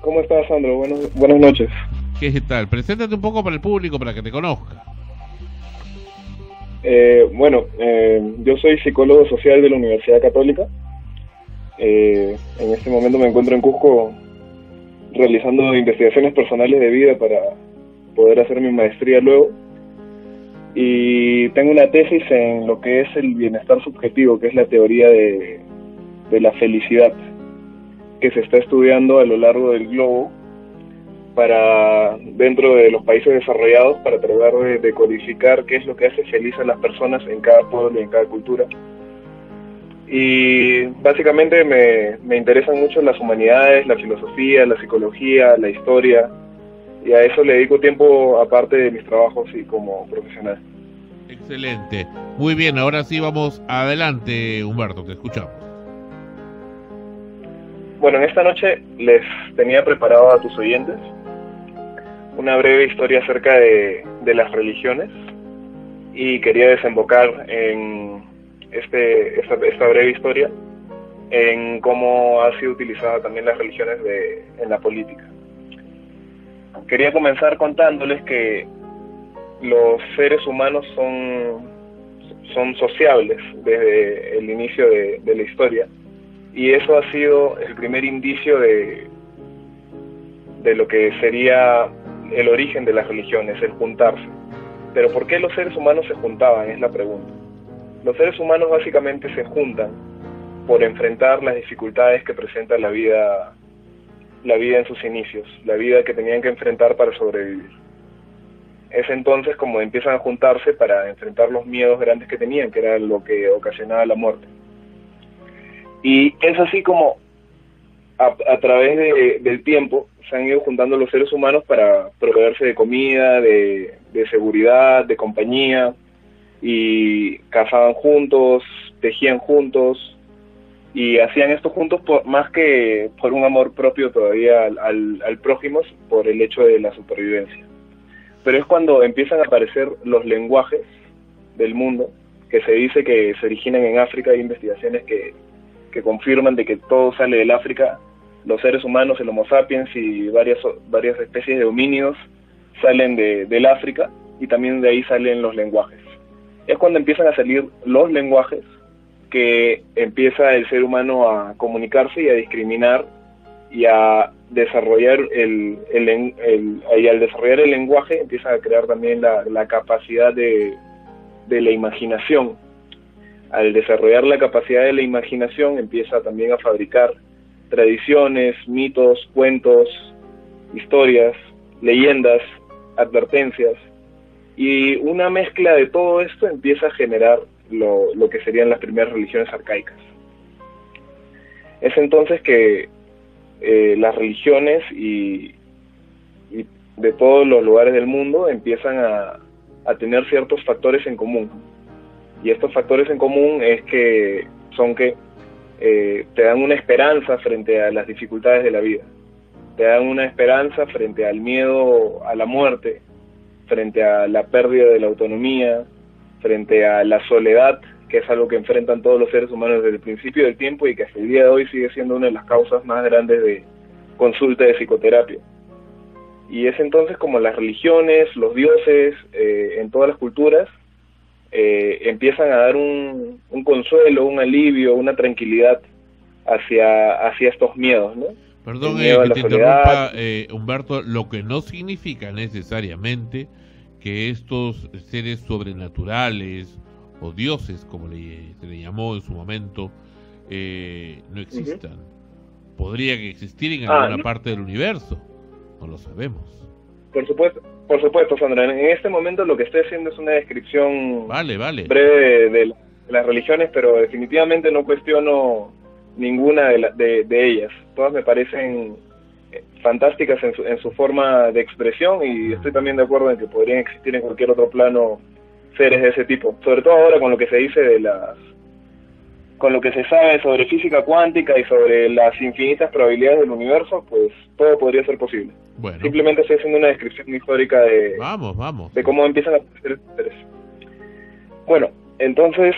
¿Cómo estás, Sandro? Buenas noches. ¿Qué tal? Preséntate un poco para el público, para que te conozca. Yo soy psicólogo social de la Universidad Católica. En este momento me encuentro en Cusco realizando investigaciones personales de vida para poder hacer mi maestría luego. Y tengo una tesis en lo que es el bienestar subjetivo, que es la teoría de la felicidad, que se está estudiando a lo largo del globo dentro de los países desarrollados, para tratar de codificar qué es lo que hace feliz a las personas en cada pueblo y en cada cultura. Y básicamente me interesan mucho las humanidades, la filosofía, la psicología, la historia, y a eso le dedico tiempo aparte de mis trabajos y como profesional. Excelente. Muy bien, ahora sí vamos adelante, Humberto, te escuchamos. Bueno, en esta noche les tenía preparado a tus oyentes una breve historia acerca de las religiones, y quería desembocar en esta breve historia en cómo ha sido utilizada también las religiones en la política. Quería comenzar contándoles que los seres humanos son sociables desde el inicio de la historia, y eso ha sido el primer indicio de lo que sería el origen de las religiones, el juntarse. Pero ¿por qué los seres humanos se juntaban? Es la pregunta. Los seres humanos básicamente se juntan por enfrentar las dificultades que presenta la vida en sus inicios, la vida que tenían que enfrentar para sobrevivir. Es entonces como empiezan a juntarse para enfrentar los miedos grandes que tenían, que era lo que ocasionaba la muerte. Y es así como a través del tiempo se han ido juntando los seres humanos para proveerse de comida, de seguridad, de compañía, y cazaban juntos, tejían juntos, y hacían esto juntos más que por un amor propio todavía al prójimo, por el hecho de la supervivencia. Pero es cuando empiezan a aparecer los lenguajes del mundo, que se dice que se originan en África. Hay investigaciones que confirman de que todo sale del África. Los seres humanos, el Homo sapiens y varias especies de homínidos salen del África, y también de ahí salen los lenguajes. Es cuando empiezan a salir los lenguajes que empieza el ser humano a comunicarse y a discriminar y a desarrollar y al desarrollar el lenguaje empieza a crear también la capacidad de la imaginación. Al desarrollar la capacidad de la imaginación empieza también a fabricar tradiciones, mitos, cuentos, historias, leyendas, advertencias, y una mezcla de todo esto empieza a generar lo que serían las primeras religiones arcaicas. Es entonces que las religiones y de todos los lugares del mundo empiezan a tener ciertos factores en común, y estos factores en común son que te dan una esperanza frente a las dificultades de la vida, te dan una esperanza frente al miedo a la muerte, frente a la pérdida de la autonomía, frente a la soledad, que es algo que enfrentan todos los seres humanos desde el principio del tiempo, y que hasta el día de hoy sigue siendo una de las causas más grandes de consulta de psicoterapia. Y es entonces como las religiones, los dioses, en todas las culturas, empiezan a dar un consuelo, un alivio, una tranquilidad hacia estos miedos, ¿no? Perdón que te interrumpa, Humberto, lo que no significa necesariamente que estos seres sobrenaturales o dioses, como se le llamó en su momento, no existan. Podría que existir en alguna parte del universo, no lo sabemos. Por supuesto, Sandra. En este momento lo que estoy haciendo es una descripción vale. breve de las religiones, pero definitivamente no cuestiono ninguna de ellas. Todas me parecen fantásticas en su forma de expresión, y estoy también de acuerdo en que podrían existir en cualquier otro plano seres de ese tipo. Sobre todo ahora con lo que se dice con lo que se sabe sobre física cuántica y sobre las infinitas probabilidades del universo, pues todo podría ser posible. Bueno. Simplemente estoy haciendo una descripción histórica de cómo empiezan a aparecer estos seres. Bueno, entonces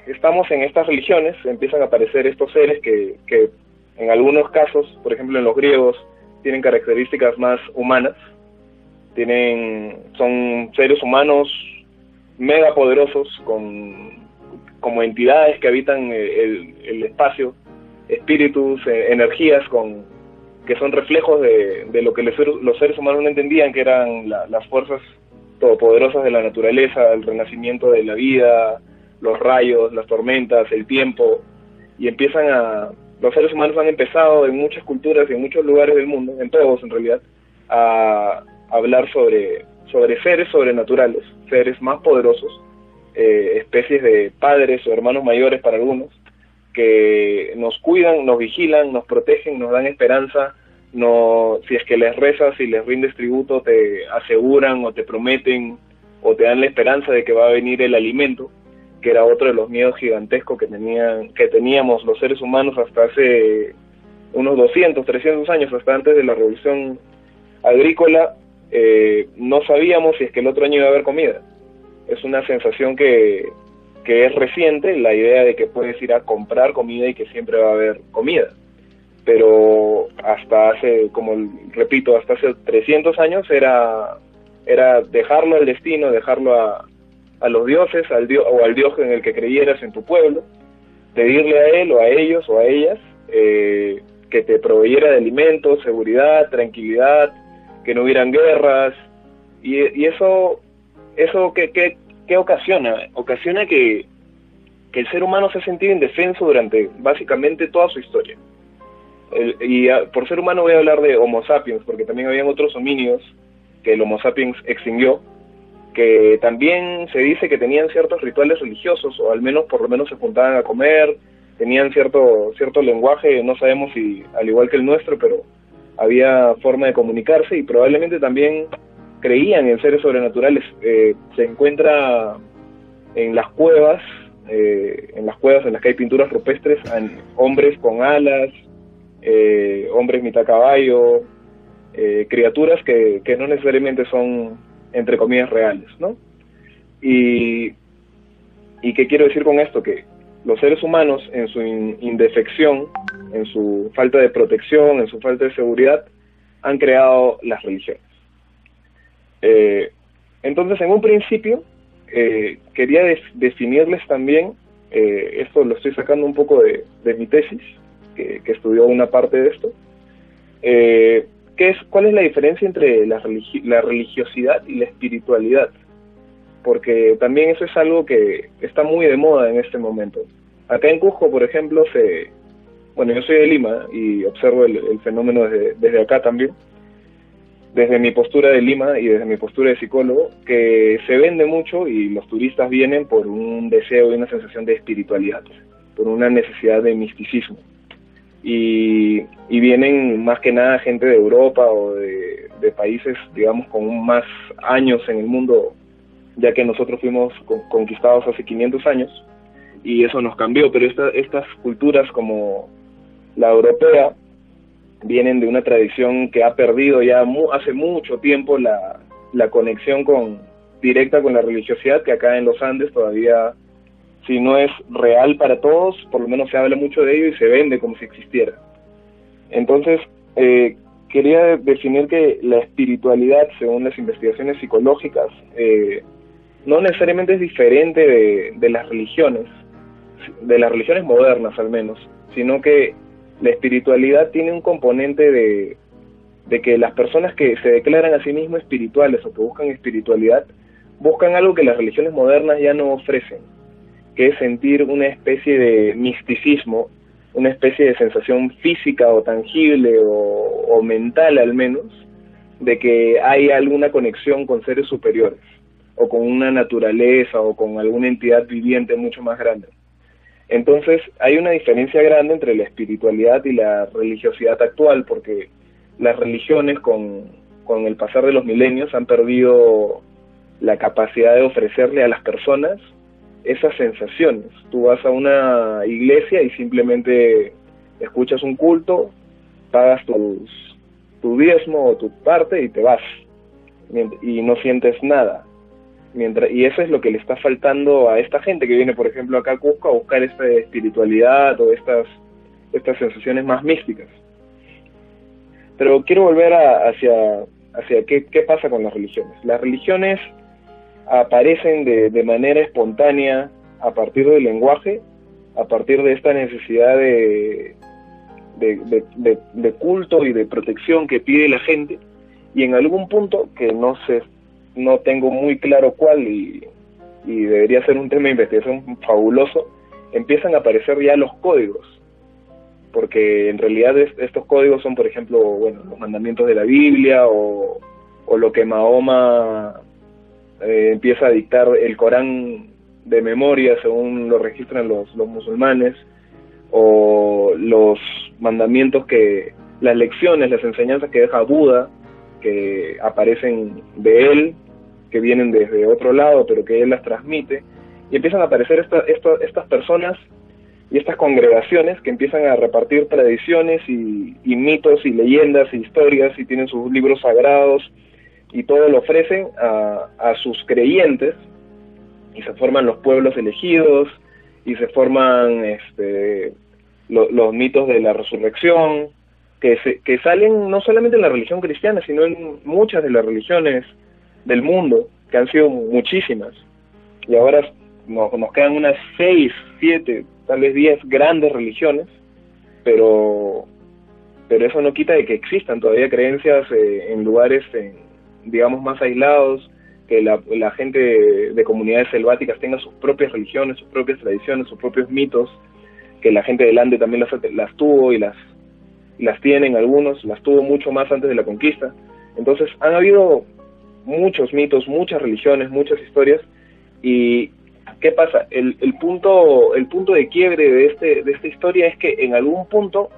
estamos en estas religiones, empiezan a aparecer estos seres que en algunos casos, por ejemplo en los griegos, tienen características más humanas, son seres humanos mega poderosos, como entidades que habitan el espacio, espíritus, energías, que son reflejos de lo que los seres humanos no entendían, que eran las fuerzas todopoderosas de la naturaleza, el renacimiento de la vida, los rayos, las tormentas, el tiempo, y los seres humanos han empezado en muchas culturas y en muchos lugares del mundo, en todos en realidad, a hablar sobre seres sobrenaturales, seres más poderosos, especies de padres o hermanos mayores para algunos, que nos cuidan, nos vigilan, nos protegen, nos dan esperanza. Si es que les rezas y les rindes tributo, te aseguran o te prometen o te dan la esperanza de que va a venir el alimento, que era otro de los miedos gigantescos que teníamos los seres humanos hasta hace unos 200, 300 años, hasta antes de la revolución agrícola. No sabíamos si es que el otro año iba a haber comida. Es una sensación que es reciente, la idea de que puedes ir a comprar comida y que siempre va a haber comida. Pero hasta hace, hasta hace 300 años era dejarlo al destino, dejarlo a los dioses, o al dios en el que creyeras en tu pueblo, pedirle a él o a ellos o a ellas que te proveyera de alimentos, seguridad, tranquilidad, que no hubieran guerras, y eso ¿qué ocasiona? Ocasiona que el ser humano se ha sentido indefenso durante básicamente toda su historia. Por ser humano voy a hablar de Homo sapiens, porque también habían otros homínidos que el Homo sapiens extinguió, que también se dice que tenían ciertos rituales religiosos, o al menos por lo menos se juntaban a comer, tenían cierto lenguaje, no sabemos si al igual que el nuestro, pero había forma de comunicarse, y probablemente también creían en seres sobrenaturales. Se encuentra en las cuevas en las que hay pinturas rupestres, hombres con alas, hombres mitad caballo, criaturas que no necesariamente son, entre comillas, reales, ¿no? ¿Y qué quiero decir con esto? Que los seres humanos, en su indefección, en su falta de protección, en su falta de seguridad, han creado las religiones. Entonces, en un principio, quería definirles también, esto lo estoy sacando un poco de mi tesis, que estudió una parte de esto, ¿cuál es la diferencia entre la religiosidad y la espiritualidad? Porque también eso es algo que está muy de moda en este momento. Acá en Cusco, por ejemplo, yo soy de Lima y observo el fenómeno desde acá también, desde mi postura de Lima y desde mi postura de psicólogo, que se vende mucho y los turistas vienen por un deseo y una sensación de espiritualidad, por una necesidad de misticismo. Y vienen más que nada gente de Europa o de países, digamos, con más años en el mundo, ya que nosotros fuimos conquistados hace 500 años, y eso nos cambió, pero estas culturas como la europea vienen de una tradición que ha perdido ya hace mucho tiempo la conexión directa con la religiosidad, que acá en los Andes todavía, si no es real para todos, por lo menos se habla mucho de ello y se vende como si existiera. Entonces, quería definir que la espiritualidad, según las investigaciones psicológicas, no necesariamente es diferente de las religiones modernas al menos, sino que la espiritualidad tiene un componente de que las personas que se declaran a sí mismos espirituales o que buscan espiritualidad, buscan algo que las religiones modernas ya no ofrecen, que es sentir una especie de misticismo, una especie de sensación física o tangible o mental al menos, de que hay alguna conexión con seres superiores, o con una naturaleza, o con alguna entidad viviente mucho más grande. Entonces, hay una diferencia grande entre la espiritualidad y la religiosidad actual, porque las religiones, con el pasar de los milenios, han perdido la capacidad de ofrecerle a las personas esas sensaciones. Tú vas a una iglesia y simplemente escuchas un culto, pagas tu diezmo o tu parte y te vas, y no sientes nada. Y eso es lo que le está faltando a esta gente que viene, por ejemplo, acá a Cusco a buscar esta espiritualidad o estas sensaciones más místicas. Pero quiero volver hacia qué pasa con las religiones. Las religiones aparecen de manera espontánea a partir del lenguaje, a partir de esta necesidad de culto y de protección que pide la gente, y en algún punto, que no tengo muy claro cuál, y debería ser un tema de investigación fabuloso, empiezan a aparecer ya los códigos, porque en realidad estos códigos son, por ejemplo, bueno, los mandamientos de la Biblia, o lo que Mahoma empieza a dictar el Corán de memoria, según lo registran los musulmanes, o los mandamientos las lecciones, las enseñanzas que deja Buda, que aparecen de él, que vienen desde otro lado, pero que él las transmite, y empiezan a aparecer estas personas y estas congregaciones que empiezan a repartir tradiciones y mitos y leyendas y historias, y tienen sus libros sagrados, y todo lo ofrecen a sus creyentes, y se forman los pueblos elegidos, y se forman los mitos de la resurrección, que salen no solamente en la religión cristiana, sino en muchas de las religiones del mundo, que han sido muchísimas, y ahora nos quedan unas 6, 7, tal vez 10 grandes religiones, pero eso no quita de que existan todavía creencias en lugares, digamos, más aislados, que la gente de comunidades selváticas tenga sus propias religiones, sus propias tradiciones, sus propios mitos, que la gente del Ande también las tuvo y las tienen algunos, las tuvo mucho más antes de la conquista. Entonces han habido muchos mitos, muchas religiones, muchas historias. Y ¿qué pasa? El punto de quiebre de esta historia es que en algún punto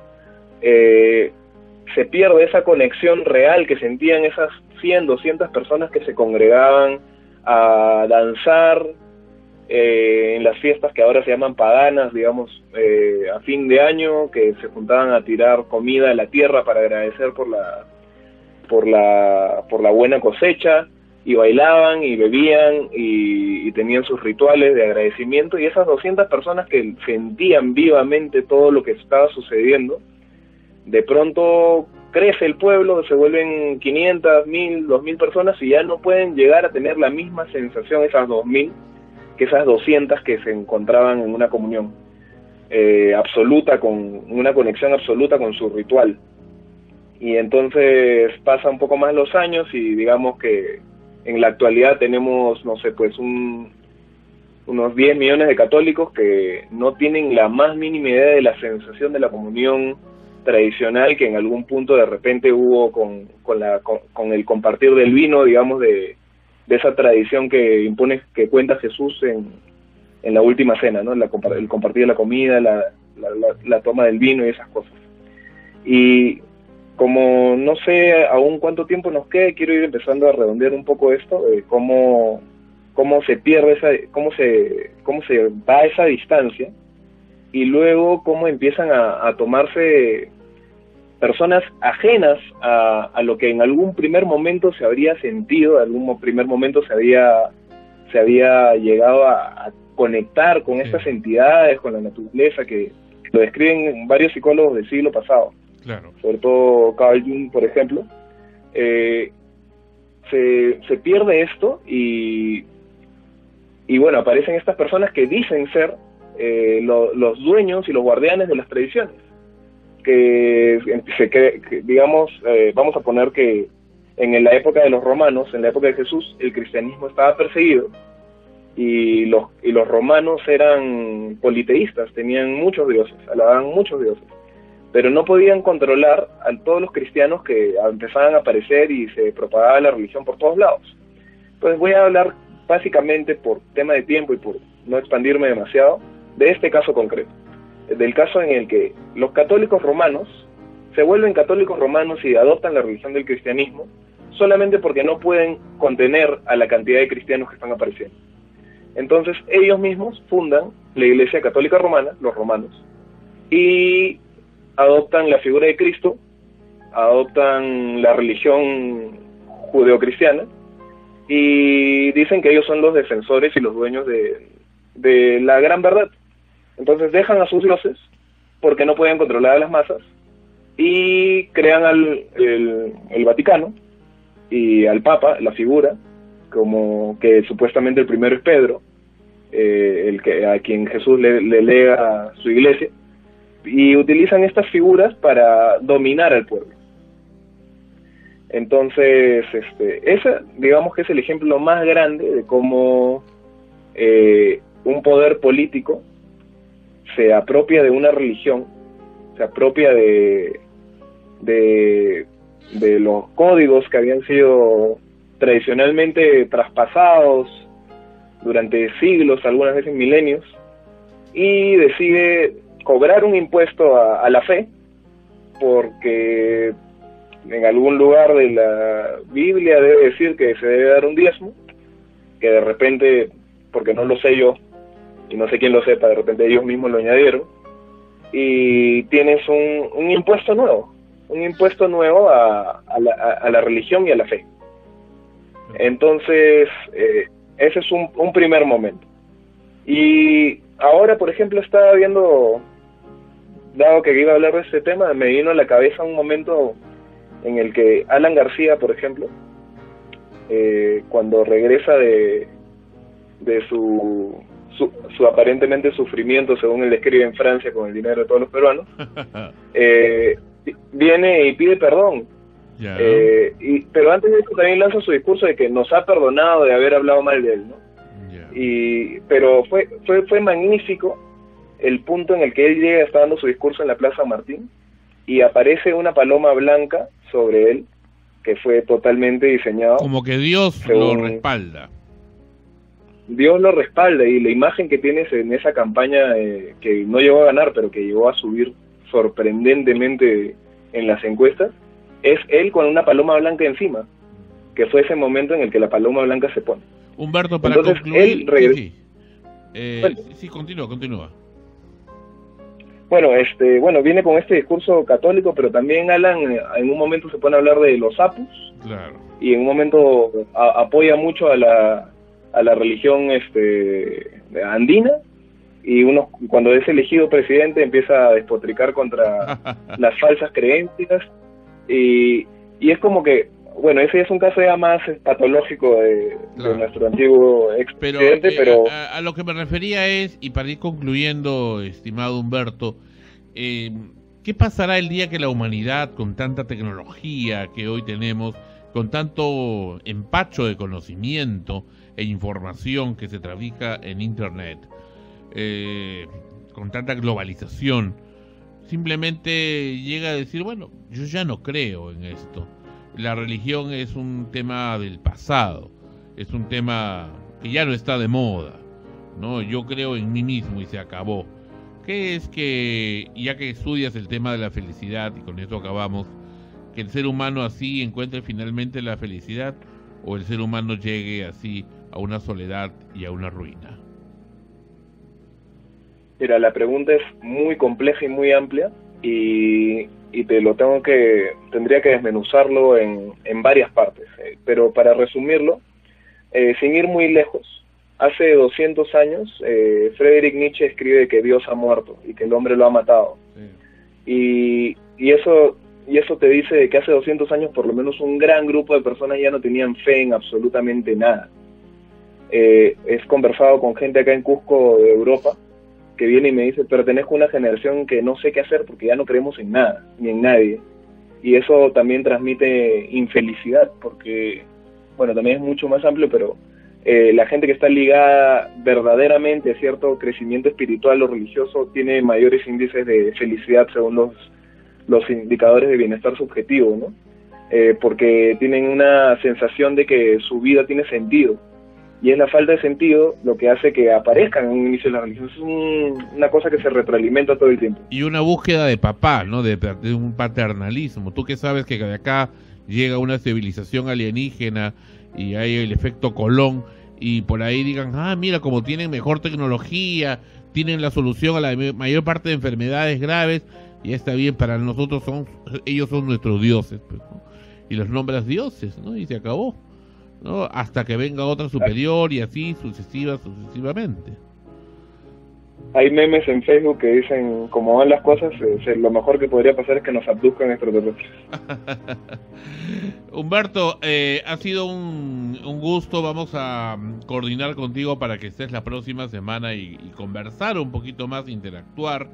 se pierde esa conexión real que sentían esas 100, 200 personas que se congregaban a danzar en las fiestas que ahora se llaman paganas, digamos, a fin de año, que se juntaban a tirar comida a la tierra para agradecer por la buena cosecha, y bailaban y bebían y tenían sus rituales de agradecimiento, y esas 200 personas que sentían vivamente todo lo que estaba sucediendo, de pronto crece el pueblo, se vuelven 500, 1000, 2000 personas, y ya no pueden llegar a tener la misma sensación esas 2000 que esas 200 que se encontraban en una comunión absoluta, con una conexión absoluta con su ritual. Y entonces pasa un poco más los años, y digamos que en la actualidad tenemos, no sé, pues unos 10 millones de católicos que no tienen la más mínima idea de la sensación de la comunión tradicional que en algún punto de repente hubo con el compartir del vino, digamos, de esa tradición que cuenta Jesús en la última cena, ¿no? El compartir de la comida, la toma del vino y esas cosas. Y como no sé aún cuánto tiempo nos quede, quiero ir empezando a redondear un poco esto, cómo se pierde cómo se va esa distancia, y luego cómo empiezan a tomarse personas ajenas a lo que en algún primer momento se habría sentido, en algún primer momento se había llegado a conectar con estas entidades, con la naturaleza, que lo describen varios psicólogos del siglo pasado. Claro. Sobre todo Carl Jung, por ejemplo. Se pierde esto, y bueno, aparecen estas personas que dicen ser los dueños y los guardianes de las tradiciones, que digamos, vamos a poner que en la época de los romanos, en la época de Jesús, el cristianismo estaba perseguido, y los romanos eran politeístas, tenían muchos dioses, alababan muchos dioses, pero no podían controlar a todos los cristianos que empezaban a aparecer, y se propagaba la religión por todos lados. Entonces voy a hablar básicamente, por tema de tiempo y por no expandirme demasiado, de este caso concreto, del caso en el que los católicos romanos se vuelven católicos romanos y adoptan la religión del cristianismo solamente porque no pueden contener a la cantidad de cristianos que están apareciendo. Entonces ellos mismos fundan la Iglesia Católica Romana, los romanos, y adoptan la figura de Cristo, adoptan la religión judeocristiana, y dicen que ellos son los defensores y los dueños de la gran verdad. Entonces dejan a sus dioses porque no podían controlar a las masas, y crean el Vaticano y al Papa, la figura, como que supuestamente el primero es Pedro, a quien Jesús le lega su iglesia, y utilizan estas figuras para dominar al pueblo. Entonces, ese, digamos que es el ejemplo más grande de cómo un poder político se apropia de una religión, se apropia de los códigos que habían sido tradicionalmente traspasados durante siglos, algunas veces milenios, y decide cobrar un impuesto a la fe, porque en algún lugar de la Biblia debe decir que se debe dar un diezmo, que de repente, porque no lo sé yo, y no sé quién lo sepa, de repente ellos mismos lo añadieron, y tienes un impuesto nuevo a la religión y a la fe. Entonces, ese es un primer momento. Y ahora, por ejemplo, estaba viendo, dado que iba a hablar de este tema, me vino a la cabeza un momento en el que Alan García, por ejemplo, cuando regresa de su aparentemente sufrimiento, según él escribe, en Francia con el dinero de todos los peruanos, viene y pide perdón. Yeah. Pero antes de eso también lanza su discurso de que nos ha perdonado de haber hablado mal de él, ¿no? Yeah. Pero fue magnífico el punto en el que él llega, está dando su discurso en la Plaza Martín, y aparece una paloma blanca sobre él, que fue totalmente diseñado. Como que Dios lo respalda. Dios lo respalda, y la imagen que tienes en esa campaña, que no llegó a ganar, pero que llegó a subir sorprendentemente en las encuestas, es él con una paloma blanca encima, que fue ese momento en el que la paloma blanca se pone. Humberto, para entonces, concluir... Sí, continúa. Bueno, viene con este discurso católico, pero también Alan en un momento se pone a hablar de los apus, claro, y en un momento apoya mucho a la religión andina, y cuando es elegido presidente empieza a despotricar contra las falsas creencias, y es como que, bueno, ese es un caso ya más patológico de nuestro antiguo expresidente, pero a lo que me refería es, y para ir concluyendo, estimado Humberto, ¿qué pasará el día que la humanidad, con tanta tecnología que hoy tenemos, con tanto empacho de conocimiento e información que se trafica en Internet, con tanta globalización, simplemente llega a decir, bueno, yo ya no creo en esto? La religión es un tema del pasado, es un tema que ya no está de moda, ¿no? Yo creo en mí mismo y se acabó. ¿Qué es que, ya que estudias el tema de la felicidad, y con esto acabamos, que el ser humano así encuentre finalmente la felicidad, o el ser humano llegue así a una soledad y a una ruina? Mira, la pregunta es muy compleja y muy amplia, y tendría que desmenuzarlo en varias partes, pero para resumirlo, sin ir muy lejos, hace 200 años Friedrich Nietzsche escribe que Dios ha muerto y que el hombre lo ha matado, sí. y eso te dice de que hace 200 años por lo menos un gran grupo de personas ya no tenían fe en absolutamente nada. He conversado con gente acá en Cusco, de Europa, que viene y me dice: pertenezco a una generación que no sé qué hacer porque ya no creemos en nada, ni en nadie. Y eso también transmite infelicidad, porque, bueno, también es mucho más amplio, pero la gente que está ligada verdaderamente a cierto crecimiento espiritual o religioso tiene mayores índices de felicidad según los indicadores de bienestar subjetivo, ¿no? Porque tienen una sensación de que su vida tiene sentido. Y es la falta de sentido lo que hace que aparezcan en un inicio de la religión. Es una cosa que se retroalimenta todo el tiempo. Y una búsqueda de papá, ¿no? De un paternalismo. Tú que sabes que de acá llega una civilización alienígena y hay el efecto Colón, y por ahí digan, mira, como tienen mejor tecnología, tienen la solución a la mayor parte de enfermedades graves, y está bien, para nosotros ellos son nuestros dioses, pues, ¿no? Y los nombras dioses, ¿no? Y se acabó, ¿no? Hasta que venga otra superior, y así sucesivamente. hay memes en Facebook que dicen, como van las cosas, lo mejor que podría pasar es que nos abduzcan extraterrestres. Humberto, ha sido un gusto. Vamos a coordinar contigo para que estés la próxima semana y conversar un poquito más, interactuar.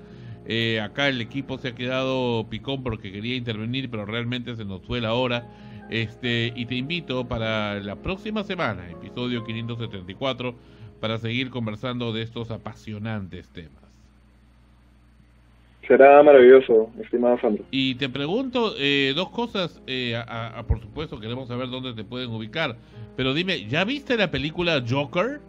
Acá el equipo se ha quedado picón porque quería intervenir, pero realmente se nos fue la hora. Y te invito para la próxima semana, episodio 574, para seguir conversando de estos apasionantes temas. Será maravilloso, estimado Sandro. Y te pregunto dos cosas. Por supuesto, queremos saber dónde te pueden ubicar. Pero dime, ¿ya viste la película Joker?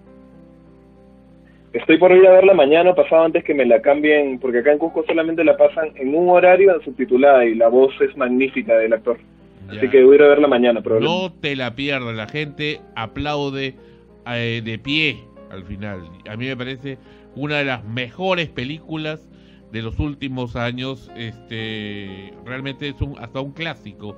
Estoy por ir a verla mañana o pasado antes que me la cambien, porque acá en Cusco solamente la pasan en un horario subtitulada y la voz es magnífica del actor. Ya. Así que voy a ir a verla mañana, probablemente. No te la pierdas, la gente aplaude de pie al final. A mí me parece una de las mejores películas de los últimos años. Realmente es hasta un clásico.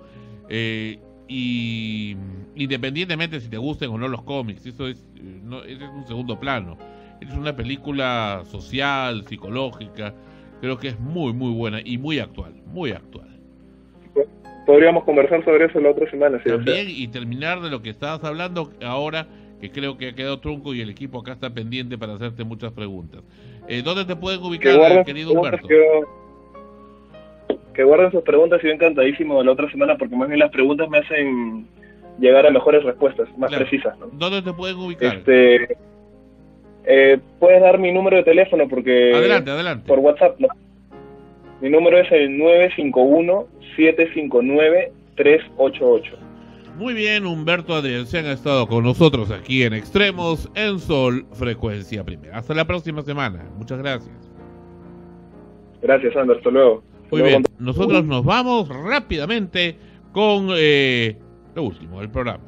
Y independientemente si te gusten o no los cómics, eso es un segundo plano. Es una película social, psicológica. Creo que es muy, muy buena y muy actual, muy actual. Podríamos conversar sobre eso la otra semana. Si también, y terminar de lo que estabas hablando ahora, que creo que ha quedado trunco y el equipo acá está pendiente para hacerte muchas preguntas. ¿Dónde te pueden ubicar, querido Humberto? Que guarden sus preguntas y yo encantadísimo de la otra semana, porque más bien las preguntas me hacen llegar a mejores respuestas, más precisas, ¿no? ¿Dónde te pueden ubicar? Puedes dar mi número de teléfono porque... Adelante. Por WhatsApp, ¿no? Mi número es el 951-759-388. Muy bien, Humberto Adriancén ha estado con nosotros aquí en Extremos, en Sol, Frecuencia Primera. Hasta la próxima semana. Muchas gracias. Gracias, Sandro. Hasta luego. Muy bien, nosotros nos vamos rápidamente con lo último del programa.